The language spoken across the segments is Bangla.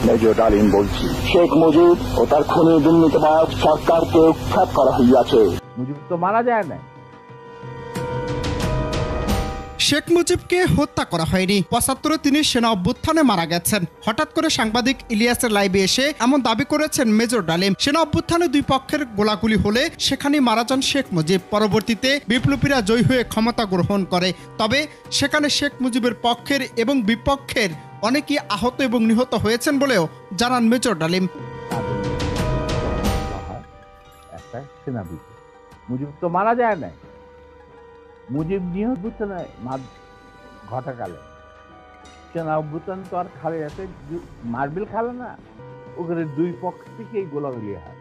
মেজর ডালিম বলছি, শেখ মুজিব ও তার খুনি দুর্নীতিবাজ সরকারকে উৎখাত করা হইয়াছে। মুজিব তো মারা যায় না। শেখ মুজিবকে হত্যা করা হয়নি, ৭৫ তিনি সেনা অভ্যুত্থানে মারা গেছেন। হঠাৎ করে সাংবাদিক ইলিয়াসের লাইভে এসে এমন দাবি করেছেন মেজর ডালিম। সেনা অভ্যুত্থানে দুই পক্ষের গোলাগুলি হলে সেখানেই মারা যান শেখ মুজিব। পরবর্তীতে বিপ্লবীরা জয়ী হয়ে ক্ষমতা গ্রহণ করে। তবে সেখানে শেখ মুজিবের পক্ষের এবং বিপক্ষের অনেকেই আহত এবং নিহত হয়েছেন বলেও জানান মেজর ডালিম। একটা সেনা বিদ্রোহ, মুজিব তো মারা যায় না। মুজিব নিহত ঘটাকালে সেনা অভ্যুত্থান তো আর খালে যাতে মার্বেল খেলে না, ওখানে দুই পক্ষ থেকেই গোলাগুলি হয়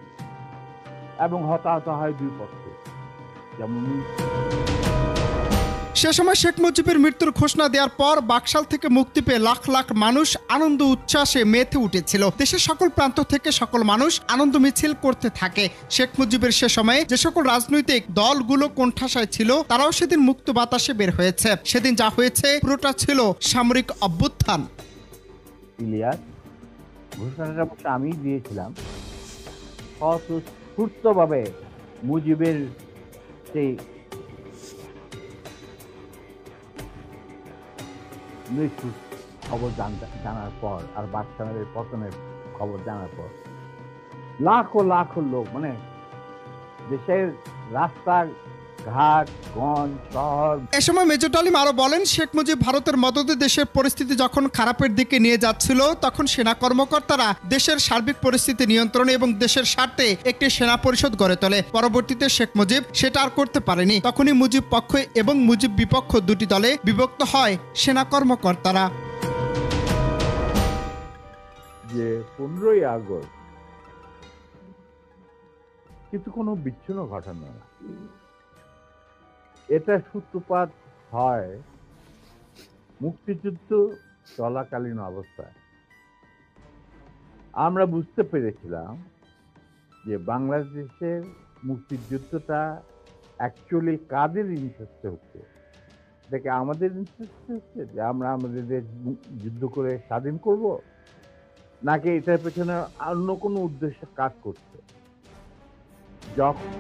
এবং হতাহত হয় দুই পক্ষে। যেমন সে সময় শেখ মুজিবের মৃত্যুর ঘোষণা দেওয়ার পর বাকশাল থেকে মুক্তি পেয়ে লাখ লাখ মানুষ আনন্দ উচ্ছ্বাসে মেতে উঠেছিল। দেশের সকল প্রান্ত থেকে সকল মানুষ আনন্দ মিছিল করতে থাকে। শেখ মুজিবের সে সময়ে যে সকল রাজনৈতিক দলগুলো কোণঠাসায় ছিল তারাও সেদিন মুক্ত বাতাসে বের হয়েছে। সেদিন যা হয়েছে পুরোটা ছিল সামরিক অভ্যুত্থান। ইলিয়াস ঘোষণাটা আমি দিয়েছিলাম স্বতঃস্ফূর্তভাবে। মুজিবের সেই মৃত্যুর খবর জানার পর আর বাকশালের পতনের খবর জানার পর লাখো লাখো লোক, মানে দেশের রাস্তা ঘাট গঞ্জ শহর। এ সময় মেজর ডালিম আরো বলেন, শেখ মুজিব ভারতের মদদে দেশের পরিস্থিতি যখন খারাপের দিকে নিয়ে যাচ্ছিল তখন সেনা কর্মকর্তারা দেশের সার্বিক পরিস্থিতি নিয়ন্ত্রণে এবং দেশের স্বার্থে একটি সেনা পরিষদ গড়ে তোলে। পরবর্তীতে শেখ মুজিব সেটা আর করতে পারেনি। তখনই মুজিব পক্ষ এবং মুজিব বিপক্ষ দুটি দলে বিভক্ত হয় সেনা কর্মকর্তারা। যে 15ই আগস্ট কিন্তু কোনো বিচ্ছিন্ন ঘটনা না, এটা সূত্রপাত হয় মুক্তিযুদ্ধ চলাকালীন অবস্থায়। আমরা বুঝতে পেরেছিলাম যে বাংলাদেশের মুক্তিযুদ্ধটা অ্যাকচুয়ালি কাদের ইন্টারেস্টে হচ্ছে। দেখে আমাদের ইন্টারেস্টে হচ্ছে যে আমরা আমাদের দেশ যুদ্ধ করে স্বাধীন করব, নাকি এটার পেছনে অন্য কোনো উদ্দেশ্যে কাজ করছে। যখন